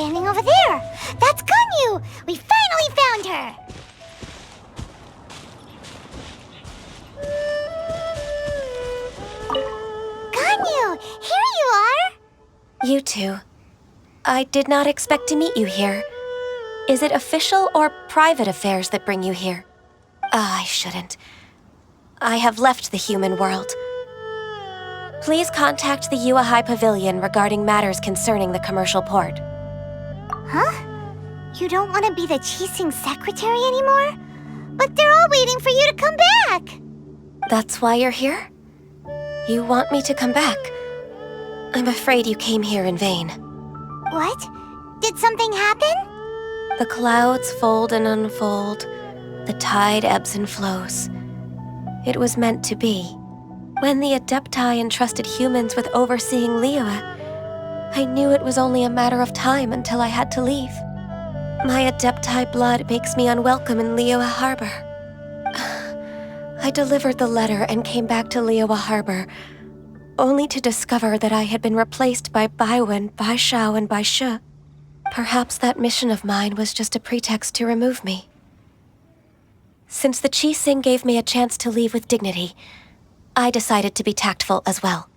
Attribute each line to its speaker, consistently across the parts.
Speaker 1: standing over there. That's Ganyu! We finally found her! Ganyu, here you are!
Speaker 2: You two. I did not expect to meet you here. Is it official or private affairs that bring you here? I shouldn't. I have left the human world. Please contact the Yua High Pavilion regarding matters concerning the commercial port.
Speaker 1: Huh? You don't want to be the Qixing secretary anymore? But they're all waiting for you to come back!
Speaker 2: That's why you're here? You want me to come back? I'm afraid you came here in vain.
Speaker 1: What? Did something happen?
Speaker 2: The clouds fold and unfold. The tide ebbs and flows. It was meant to be. When the Adepti entrusted humans with overseeing Liyue, I knew it was only a matter of time until I had to leave. My Adepti blood makes me unwelcome in Liyue Harbor. I delivered the letter and came back to Liyue Harbor, only to discover that I had been replaced by Baiwen, Baishao, and Baishe. Perhaps that mission of mine was just a pretext to remove me. Since the Qixing gave me a chance to leave with dignity, I decided to be tactful as well.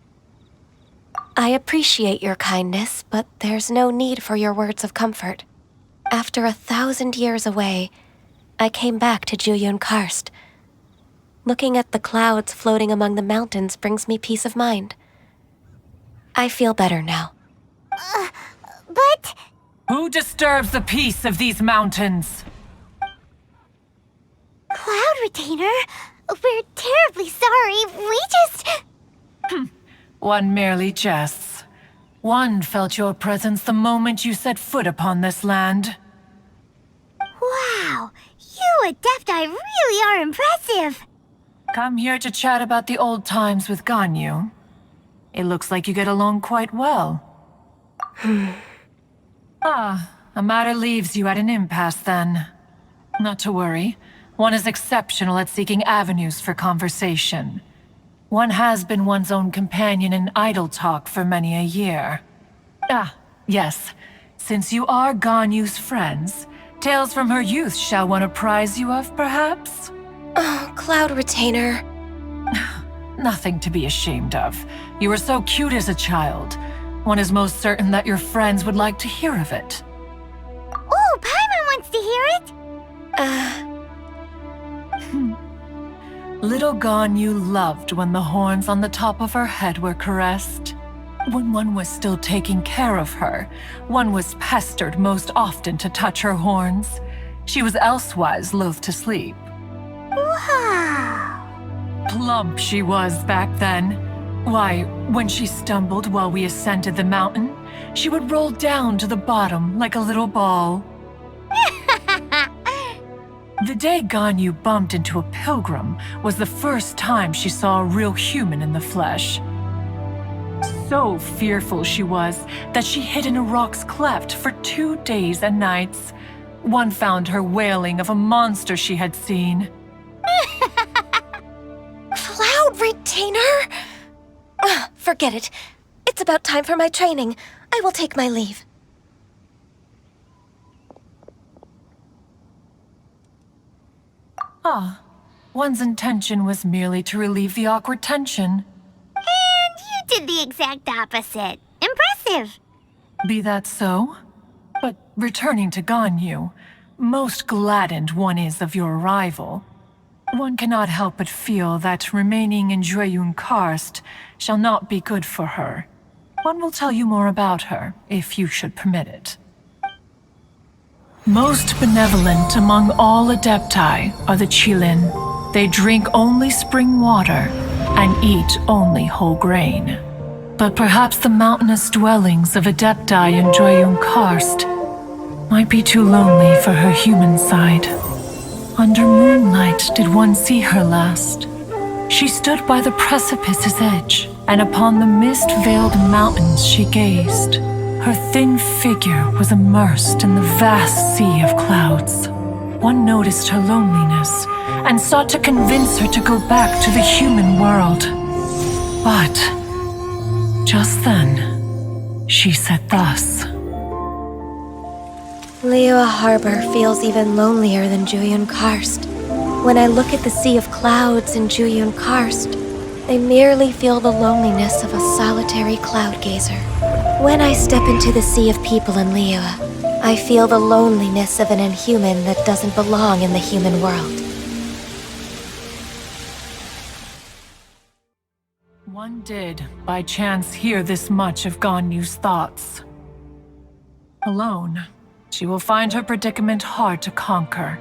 Speaker 2: I appreciate your kindness, but there's no need for your words of comfort. After 1,000 years away, I came back to Juyun Karst. Looking at the clouds floating among the mountains brings me peace of mind. I feel better now.
Speaker 1: But...
Speaker 3: Who disturbs the peace of these mountains?
Speaker 1: Cloud Retainer, we're terribly sorry. We just...
Speaker 3: One merely jests. One felt your presence the moment you set foot upon this land.
Speaker 1: Wow, you Adepti really are impressive.
Speaker 3: Come here to chat about the old times with Ganyu. It looks like you get along quite well. A matter leaves you at an impasse then. Not to worry. One is exceptional at seeking avenues for conversation. One has been one's own companion in idle talk for many a year. Yes. Since you are Ganyu's friends, tales from her youth shall one apprise you of, perhaps?
Speaker 2: Oh, Cloud Retainer.
Speaker 3: Nothing to be ashamed of. You were so cute as a child. One is most certain that your friends would like to hear of it.
Speaker 1: Oh, Paimon wants to hear it!
Speaker 3: Little Ganyu loved when the horns on the top of her head were caressed. When one was still taking care of her, one was pestered most often to touch her horns. She was elsewise loath to sleep.
Speaker 1: Wow!
Speaker 3: Plump she was back then. Why, when she stumbled while we ascended the mountain, she would roll down to the bottom like a little ball. The day Ganyu bumped into a pilgrim was the first time she saw a real human in the flesh. So fearful she was that she hid in a rock's cleft for 2 days and nights. One found her wailing of a monster she had seen.
Speaker 2: Cloud Retainer? Forget it. It's about time for my training. I will take my leave.
Speaker 3: One's intention was merely to relieve the awkward tension.
Speaker 1: And you did the exact opposite. Impressive!
Speaker 3: Be that so? But returning to Ganyu, most gladdened one is of your arrival. One cannot help but feel that remaining in Juyun Karst shall not be good for her. One will tell you more about her, if you should permit it. Most benevolent among all Adepti are the Qilin. They drink only spring water and eat only whole grain. But perhaps the mountainous dwellings of Adepti in Juyun Karst might be too lonely for her human side. Under moonlight did one see her last. She stood by the precipice's edge, and upon the mist-veiled mountains she gazed. Her thin figure was immersed in the vast sea of clouds. One noticed her loneliness, and sought to convince her to go back to the human world. But just then, she said thus.
Speaker 2: Liyue Harbor feels even lonelier than Juyun Karst. When I look at the sea of clouds in Juyun Karst, I merely feel the loneliness of a solitary cloud gazer. When I step into the sea of people in Liyue, I feel the loneliness of an inhuman that doesn't belong in the human world.
Speaker 3: One did, by chance, hear this much of Ganyu's thoughts. Alone, she will find her predicament hard to conquer.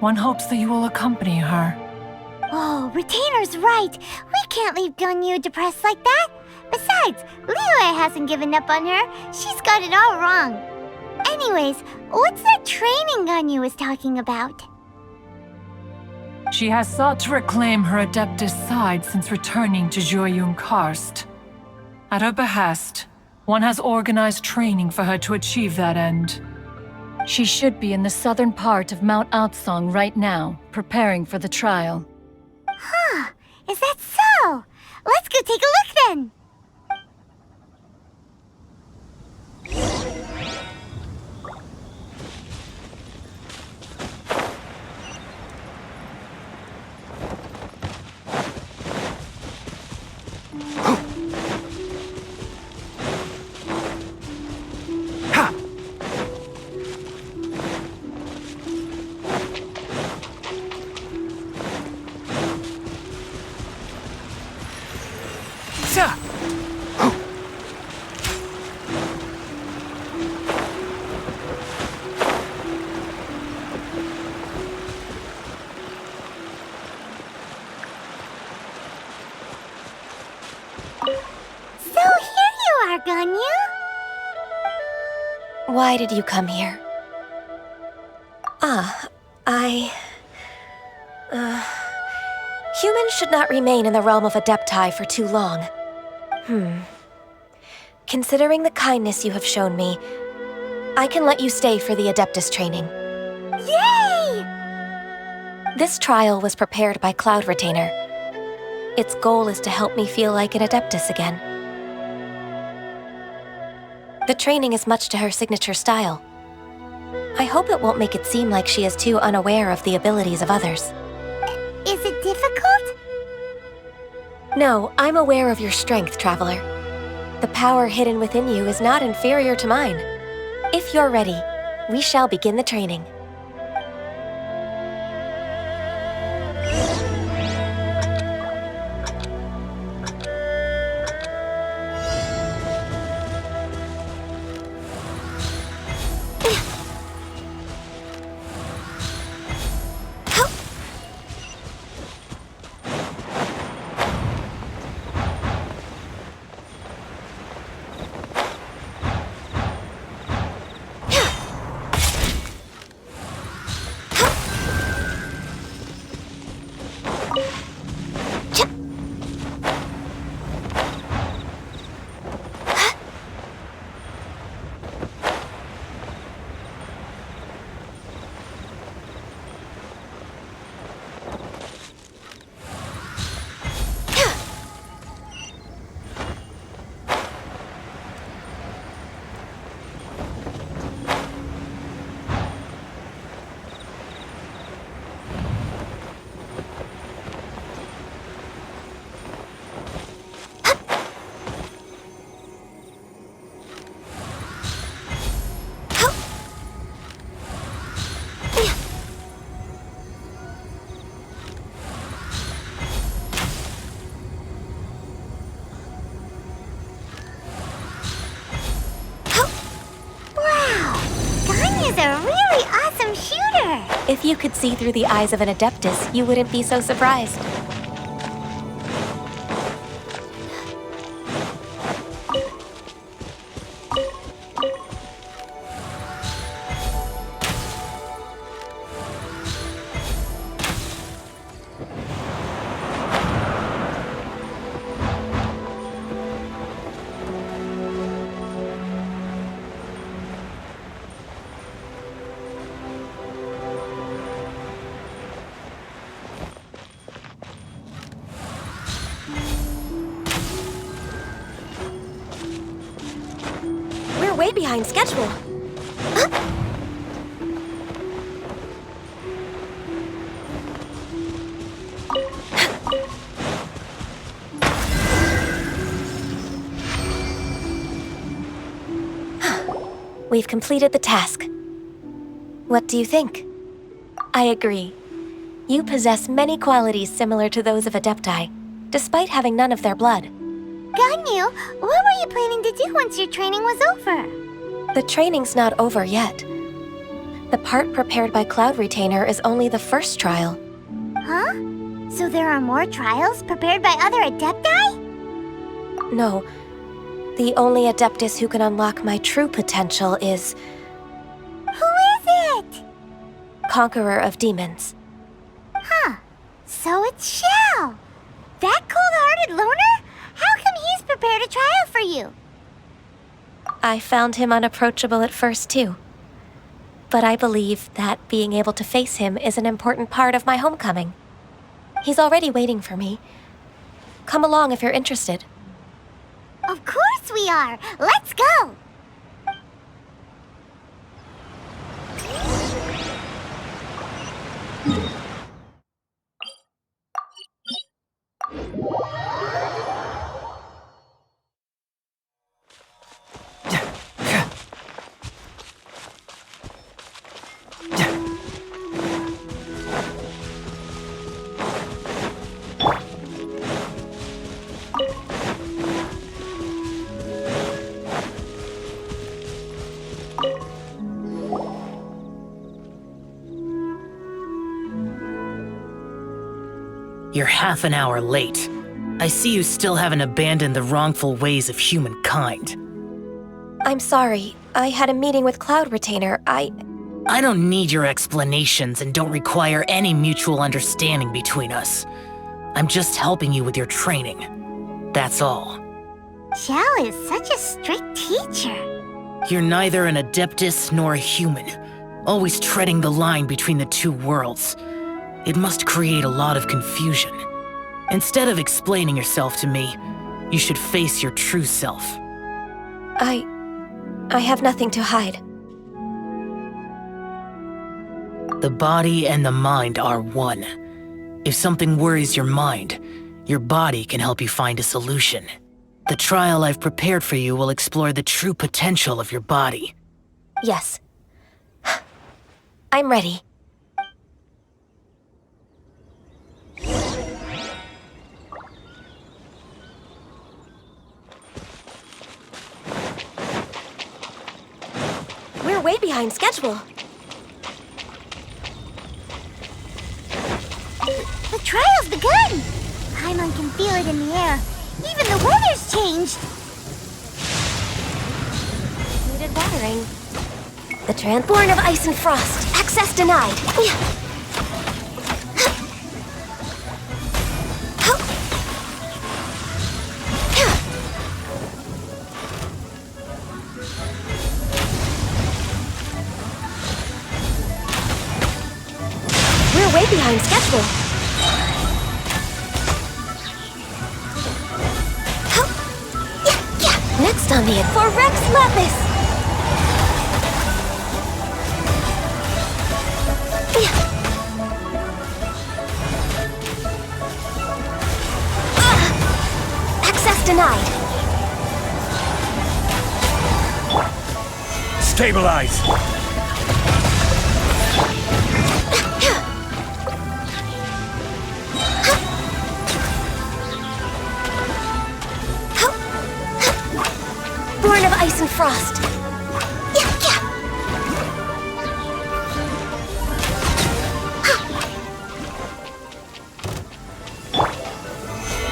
Speaker 3: One hopes that you will accompany her.
Speaker 1: Oh, Retainer's right. We can't leave Ganyu depressed like that. Besides, Liyue hasn't given up on her. She's got it all wrong. Anyways, what's that training Ganyu is talking about?
Speaker 3: She has sought to reclaim her Adeptus side since returning to Juyun Karst. At her behest, one has organized training for her to achieve that end.
Speaker 4: She should be in the southern part of Mount Aotsong right now, preparing for the trial.
Speaker 1: Huh, is that so? Let's go take a look then. So here you are, Ganyu.
Speaker 2: Why did you come here? Humans should not remain in the realm of Adepti for too long. Considering the kindness you have shown me, I can let you stay for the Adeptus training.
Speaker 1: Yay!
Speaker 2: This trial was prepared by Cloud Retainer. Its goal is to help me feel like an Adeptus again. The training is much to her signature style. I hope it won't make it seem like she is too unaware of the abilities of others.
Speaker 1: Is it difficult?
Speaker 2: No, I'm aware of your strength, Traveler. The power hidden within you is not inferior to mine. If you're ready, we shall begin the training.
Speaker 1: A really awesome shooter!
Speaker 2: If you could see through the eyes of an Adeptus, you wouldn't be so surprised. Way behind schedule. We've completed the task. What do you think? I agree. You possess many qualities similar to those of Adepti, despite having none of their blood.
Speaker 1: Ganyu, what were you planning to do once your training was over?
Speaker 2: The training's not over yet. The part prepared by Cloud Retainer is only the first trial.
Speaker 1: Huh? So there are more trials prepared by other Adepti?
Speaker 2: No. The only Adeptus who can unlock my true potential is
Speaker 1: Who is it?
Speaker 2: Conqueror of Demons.
Speaker 1: Huh. So it's Shell. That cold-hearted loner? How come he's prepared a trial for you?
Speaker 2: I found him unapproachable at first, too. But I believe that being able to face him is an important part of my homecoming. He's already waiting for me. Come along if you're interested.
Speaker 1: Of course we are. Let's go.
Speaker 5: You're half an hour late. I see you still haven't abandoned the wrongful ways of humankind.
Speaker 2: I'm sorry. I had a meeting with Cloud Retainer.
Speaker 5: I don't need your explanations and don't require any mutual understanding between us. I'm just helping you with your training. That's all.
Speaker 1: Shell is such a strict teacher.
Speaker 5: You're neither an Adeptus nor a human, always treading the line between the two worlds. It must create a lot of confusion. Instead of explaining yourself to me, you should face your true self.
Speaker 2: I have nothing to hide.
Speaker 5: The body and the mind are one. If something worries your mind, your body can help you find a solution. The trial I've prepared for you will explore the true potential of your body.
Speaker 2: Yes. I'm ready. We're way behind schedule.
Speaker 1: The trial's begun! Paimon can feel it in the air. Even the weather's changed!
Speaker 2: Needed watering. The Transborn of Ice and Frost. Access denied. We're way behind schedule. Next on the for Rex Lapis. Access denied.
Speaker 6: Stabilize!
Speaker 2: Born of Ice and Frost.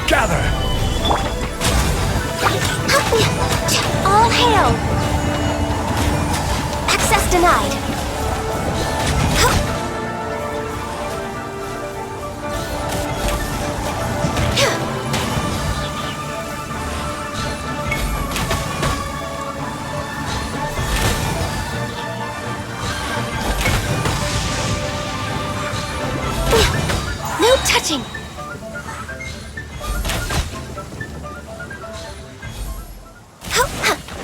Speaker 6: Gather!
Speaker 2: All hail! Access denied. No touching!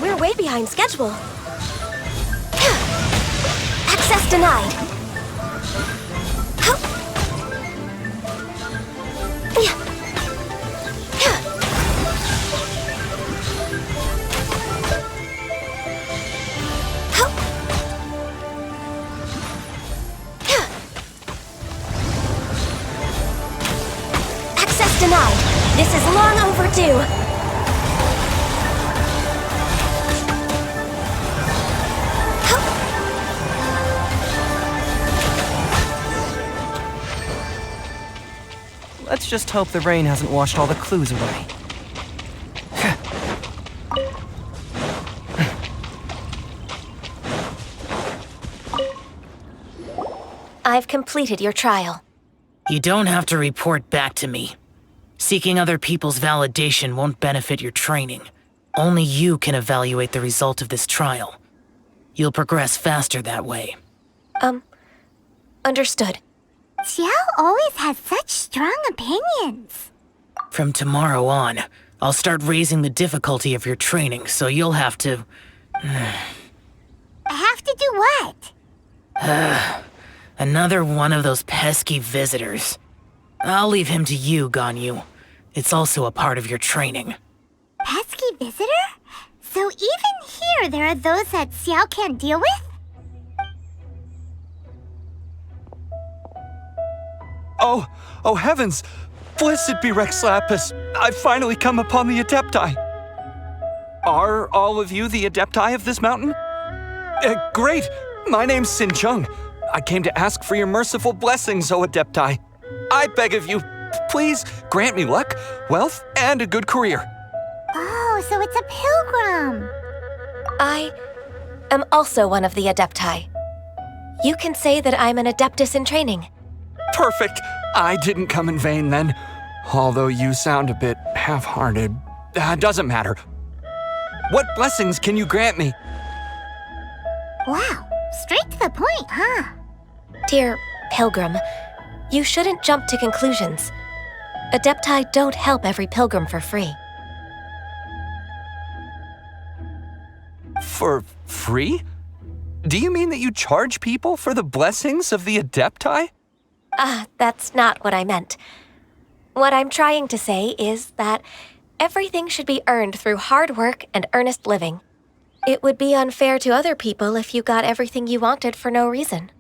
Speaker 2: We're way behind schedule. Access denied. denied. This is long overdue.
Speaker 6: Let's just hope the rain hasn't washed all the clues away.
Speaker 2: I've completed your trial.
Speaker 5: You don't have to report back to me. Seeking other people's validation won't benefit your training. Only you can evaluate the result of this trial. You'll progress faster that way.
Speaker 2: Understood.
Speaker 1: Xiao always has such strong opinions.
Speaker 5: From tomorrow on, I'll start raising the difficulty of your training, so you'll have to...
Speaker 1: I have to do what?
Speaker 5: Another one of those pesky visitors. I'll leave him to you, Ganyu. It's also a part of your training.
Speaker 1: Pesky visitor? So even here there are those that Xiao can't deal with?
Speaker 7: Oh heavens! Blessed be Rex Lapis! I've finally come upon the Adepti! Are all of you the Adepti of this mountain? Great! My name's Sin Chung. I came to ask for your merciful blessings, O Adepti. I beg of you, please grant me luck, wealth, and a good career.
Speaker 1: Oh, so it's a pilgrim.
Speaker 2: I am also one of the Adepti. You can say that I'm an Adeptus in training.
Speaker 7: Perfect! I didn't come in vain then. Although you sound a bit half-hearted. Doesn't matter. What blessings can you grant me?
Speaker 1: Wow, straight to the point, huh?
Speaker 2: Dear Pilgrim, you shouldn't jump to conclusions. Adepti don't help every pilgrim for free.
Speaker 7: For free? Do you mean that you charge people for the blessings of the Adepti?
Speaker 2: That's not what I meant. What I'm trying to say is that everything should be earned through hard work and earnest living. It would be unfair to other people if you got everything you wanted for no reason.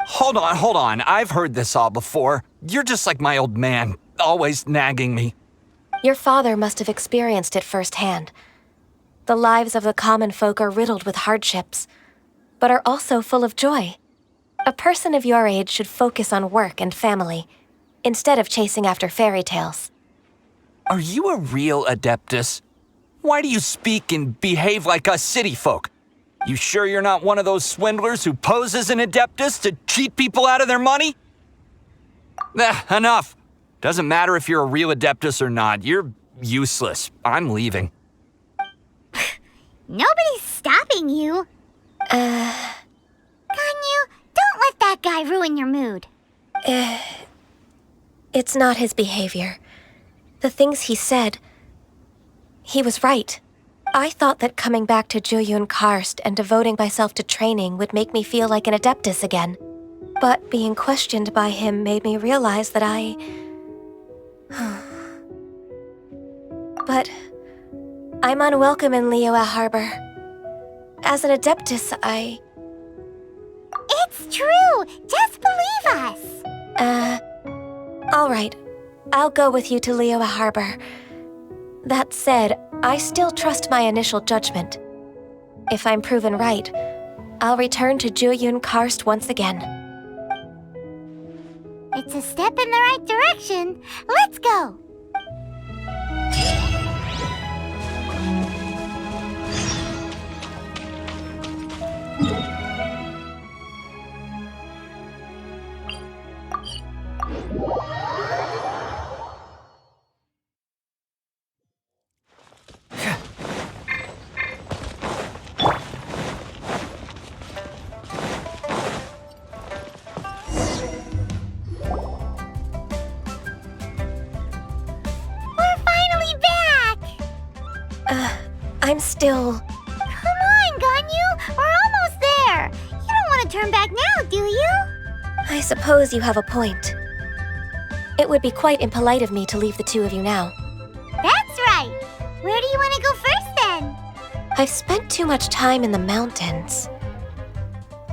Speaker 7: Hold on. I've heard this all before. You're just like my old man, always nagging me.
Speaker 2: Your father must have experienced it firsthand. The lives of the common folk are riddled with hardships, but are also full of joy. A person of your age should focus on work and family, instead of chasing after fairy tales.
Speaker 7: Are you a real Adeptus? Why do you speak and behave like us city folk? You sure you're not one of those swindlers who pose as an Adeptus to cheat people out of their money? Enough. Doesn't matter if you're a real Adeptus or not. You're useless. I'm leaving.
Speaker 1: Nobody's stopping you. Ganyu, don't let that guy ruin your mood.
Speaker 2: It's not his behavior. The things he said, he was right. I thought that coming back to Jueyun Karst and devoting myself to training would make me feel like an Adeptus again. But being questioned by him made me realize that But I'm unwelcome in Liyue Harbor. As an Adeptus,
Speaker 1: It's true. Just believe us.
Speaker 2: All right. I'll go with you to Liyue Harbor. That said, I still trust my initial judgment. If I'm proven right, I'll return to Jueyun Karst once again.
Speaker 1: It's a step in the right direction. Let's go.
Speaker 2: I'm still...
Speaker 1: Come on, Ganyu. We're almost there. You don't want to turn back now, do you?
Speaker 2: I suppose you have a point. It would be quite impolite of me to leave the two of you now.
Speaker 1: That's right. Where do you want to go first, then?
Speaker 2: I've spent too much time in the mountains.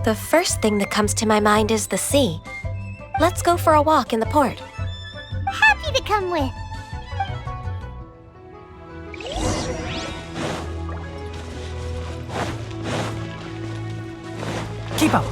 Speaker 2: The first thing that comes to my mind is the sea. Let's go for a walk in the port.
Speaker 1: Happy to come with.
Speaker 6: Keep up.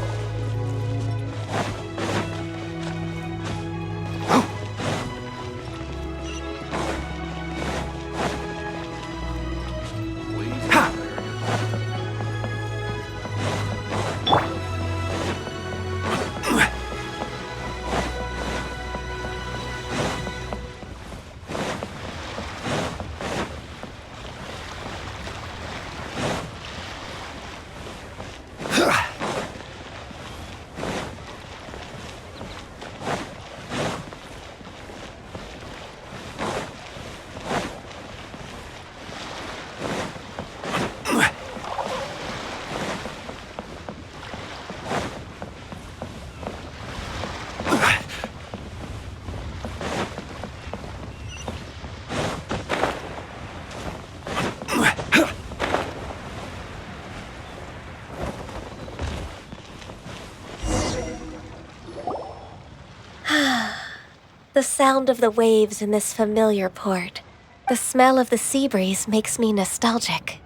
Speaker 2: The sound of the waves in this familiar port. The smell of the sea breeze makes me nostalgic.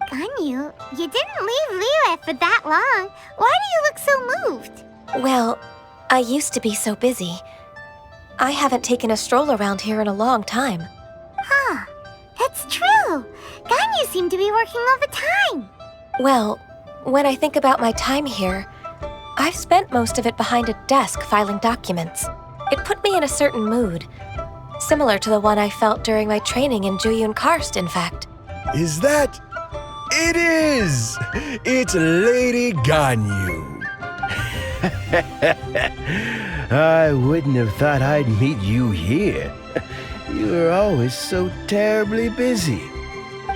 Speaker 1: Ganyu, you didn't leave Liyue for that long. Why do you look so moved?
Speaker 2: Well, I used to be so busy. I haven't taken a stroll around here in a long time.
Speaker 1: Huh, that's true. Ganyu seemed to be working all the time.
Speaker 2: Well, when I think about my time here, I've spent most of it behind a desk filing documents. It put me in a certain mood, similar to the one I felt during my training in Juyun Karst, in fact.
Speaker 8: Is that? It is! It's Lady Ganyu. I wouldn't have thought I'd meet you here. You were always so terribly busy.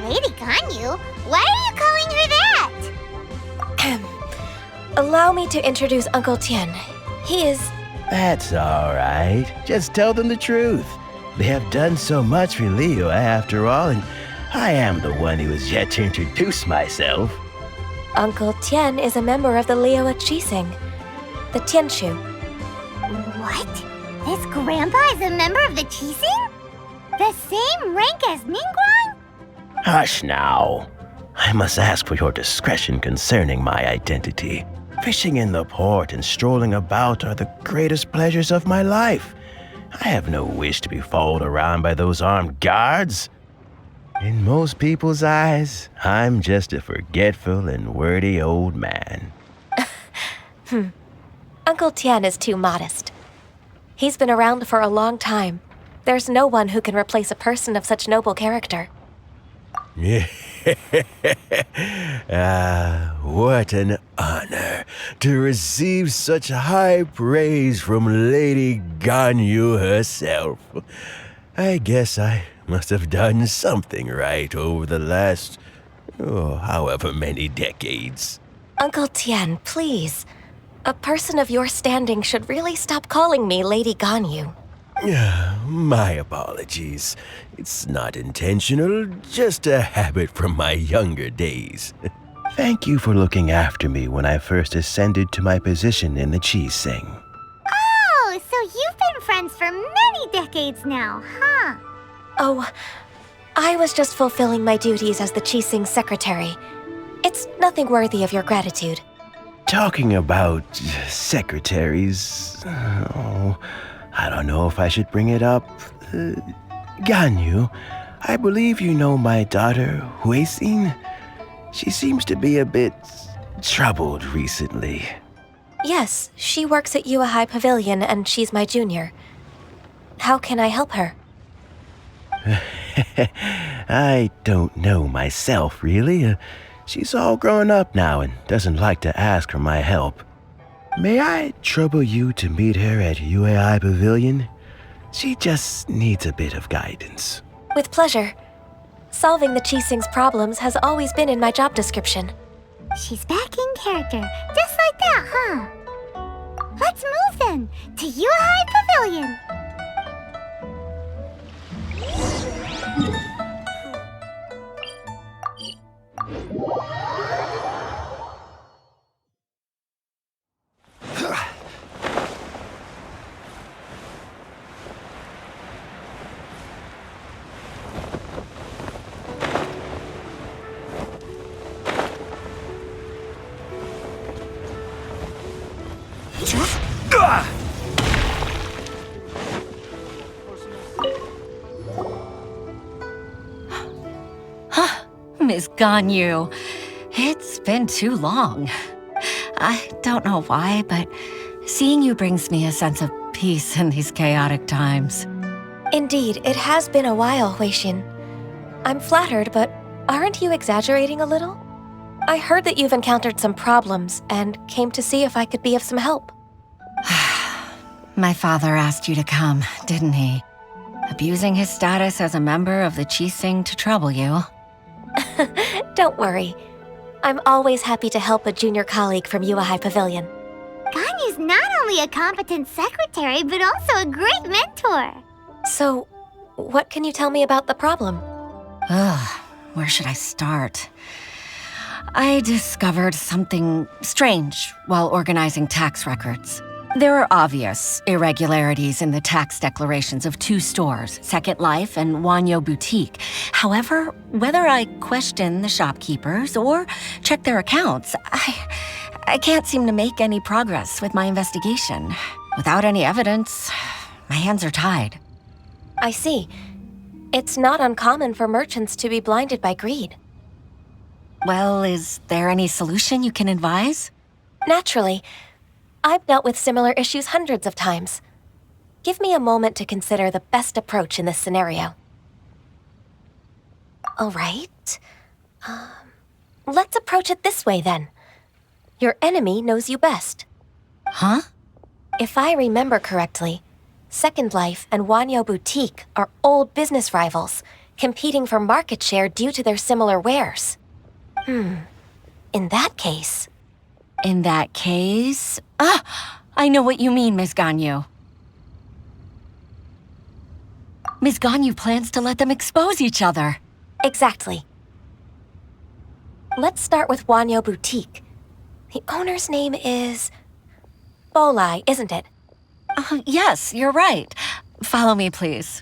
Speaker 1: Lady Ganyu? Why are you calling her that?
Speaker 2: Allow me to introduce Uncle Tien. He is...
Speaker 8: That's all right. Just tell them the truth. They have done so much for Liyue after all, and I am the one who has yet to introduce myself.
Speaker 2: Uncle Tien is a member of the Liyue Qixing, the Tianshu.
Speaker 1: What? This grandpa is a member of the Qixing? The same rank as Ningguang?
Speaker 8: Hush now. I must ask for your discretion concerning my identity. Fishing in the port and strolling about are the greatest pleasures of my life. I have no wish to be followed around by those armed guards. In most people's eyes, I'm just a forgetful and wordy old man.
Speaker 2: Uncle Tien is too modest. He's been around for a long time. There's no one who can replace a person of such noble character.
Speaker 8: What an honor to receive such high praise from Lady Ganyu herself. I guess I must have done something right over the last, however many decades.
Speaker 2: Uncle Tien, please. A person of your standing should really stop calling me Lady Ganyu.
Speaker 8: My apologies. It's not intentional, just a habit from my younger days. Thank you for looking after me when I first ascended to my position in the Qixing.
Speaker 1: Oh, so you've been friends for many decades now, huh?
Speaker 2: Oh, I was just fulfilling my duties as the Qixing secretary. It's nothing worthy of your gratitude.
Speaker 8: Talking about secretaries, I don't know if I should bring it up. Ganyu, I believe you know my daughter, Huixin. She seems to be a bit troubled recently.
Speaker 2: Yes, she works at Yua High Pavilion and she's my junior. How can I help her?
Speaker 8: I don't know myself, really. She's all grown up now and doesn't like to ask for my help. May I trouble you to meet her at UAI Pavilion? She just needs a bit of guidance.
Speaker 2: With pleasure. Solving the Qixing's problems has always been in my job description.
Speaker 1: She's back in character, just like that, huh? Let's move then, to Yuhai Pavilion.
Speaker 4: Ms. Ganyu. It's been too long. I don't know why, but seeing you brings me a sense of peace in these chaotic times.
Speaker 2: Indeed, it has been a while, Huixin. I'm flattered, but aren't you exaggerating a little? I heard that you've encountered some problems and came to see if I could be of some help.
Speaker 4: My father asked you to come, didn't he? Abusing his status as a member of the Qixing to trouble you.
Speaker 2: Don't worry. I'm always happy to help a junior colleague from Yuehai Pavilion.
Speaker 1: Ganyu's not only a competent secretary, but also a great mentor.
Speaker 2: So, what can you tell me about the problem?
Speaker 4: Where should I start? I discovered something strange while organizing tax records. There are obvious irregularities in the tax declarations of two stores, Second Life and Wanyo Boutique. However, whether I question the shopkeepers or check their accounts, I can't seem to make any progress with my investigation. Without any evidence, my hands are tied.
Speaker 2: I see. It's not uncommon for merchants to be blinded by greed.
Speaker 4: Well, is there any solution you can advise?
Speaker 2: Naturally. I've dealt with similar issues hundreds of times. Give me a moment to consider the best approach in this scenario. All right. Let's approach it this way, then. Your enemy knows you best.
Speaker 4: Huh?
Speaker 2: If I remember correctly, Second Life and Wanyo Boutique are old business rivals, competing for market share due to their similar wares. In that case...
Speaker 4: In that case... I know what you mean, Ms. Ganyu. Ms. Ganyu plans to let them expose each other.
Speaker 2: Exactly. Let's start with Wanyo Boutique. The owner's name is... Bolai, isn't it?
Speaker 4: Yes, you're right. Follow me, please.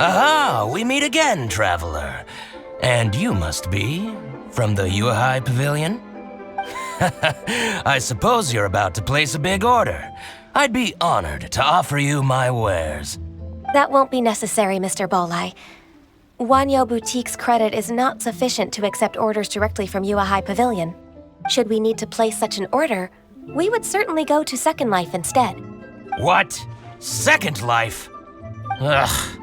Speaker 9: Aha! We meet again, traveler. And you must be from the Yuehai Pavilion? I suppose you're about to place a big order. I'd be honored to offer you my wares.
Speaker 2: That won't be necessary, Mr. Bolai. Wanyo Boutique's credit is not sufficient to accept orders directly from Yuehai Pavilion. Should we need to place such an order, we would certainly go to Second Life instead.
Speaker 9: What? Second Life? Ugh.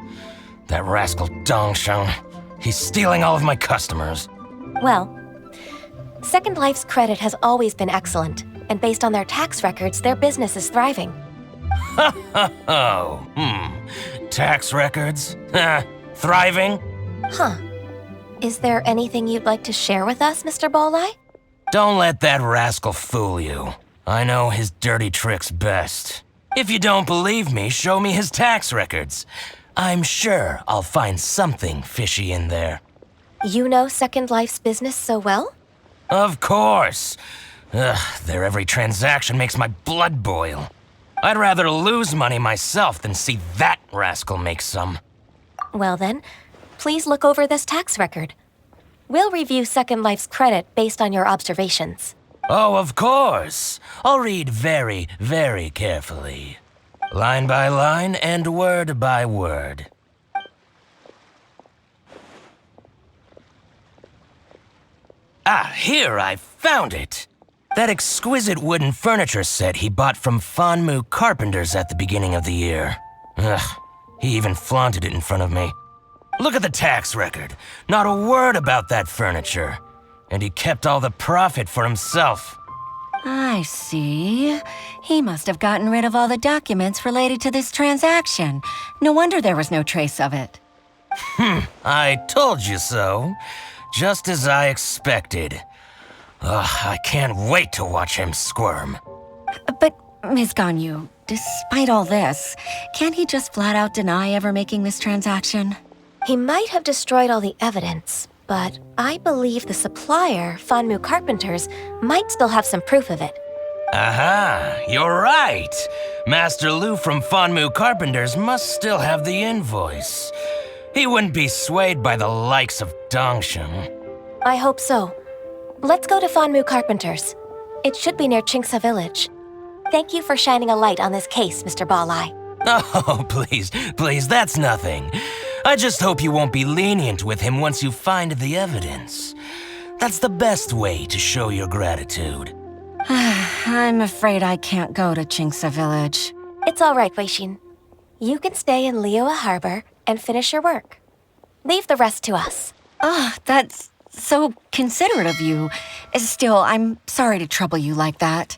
Speaker 9: That rascal Dongsheng. He's stealing all of my customers.
Speaker 2: Well, Second Life's credit has always been excellent, and based on their tax records, their business is thriving.
Speaker 9: Tax records? Thriving?
Speaker 2: Huh. Is there anything you'd like to share with us, Mr. Bolai?
Speaker 9: Don't let that rascal fool you. I know his dirty tricks best. If you don't believe me, show me his tax records. I'm sure I'll find something fishy in there.
Speaker 2: You know Second Life's business so well?
Speaker 9: Of course. Their every transaction makes my blood boil. I'd rather lose money myself than see that rascal make some.
Speaker 2: Well then, please look over this tax record. We'll review Second Life's credit based on your observations.
Speaker 9: Oh, of course. I'll read very, very carefully. Line by line and word by word. Ah, here, I found it. That exquisite wooden furniture set he bought from Fanmu Carpenters at the beginning of the year. Ugh, he even flaunted it in front of me. Look at the tax record. Not a word about that furniture. And he kept all the profit for himself.
Speaker 4: I see. He must have gotten rid of all the documents related to this transaction. No wonder there was no trace of it.
Speaker 9: I told you so. Just as I expected. Ugh, I can't wait to watch him squirm.
Speaker 4: But, Ms. Ganyu, despite all this, can't he just flat out deny ever making this transaction?
Speaker 2: He might have destroyed all the evidence, but I believe the supplier, Fanmu Carpenters, might still have some proof of it.
Speaker 9: Aha, you're right. Master Lu from Fanmu Carpenters must still have the invoice. He wouldn't be swayed by the likes of Dongsheng.
Speaker 2: I hope so. Let's go to Fanmu Carpenters. It should be near Chingsa Village. Thank you for shining a light on this case, Mr. Balai.
Speaker 9: Oh, please, that's nothing. I just hope you won't be lenient with him once you find the evidence. That's the best way to show your gratitude.
Speaker 4: I'm afraid I can't go to Chingsa Village.
Speaker 2: It's all right, Weishin. You can stay in Liyue Harbor and finish your work. Leave the rest to us.
Speaker 4: That's so considerate of you. Still, I'm sorry to trouble you like that.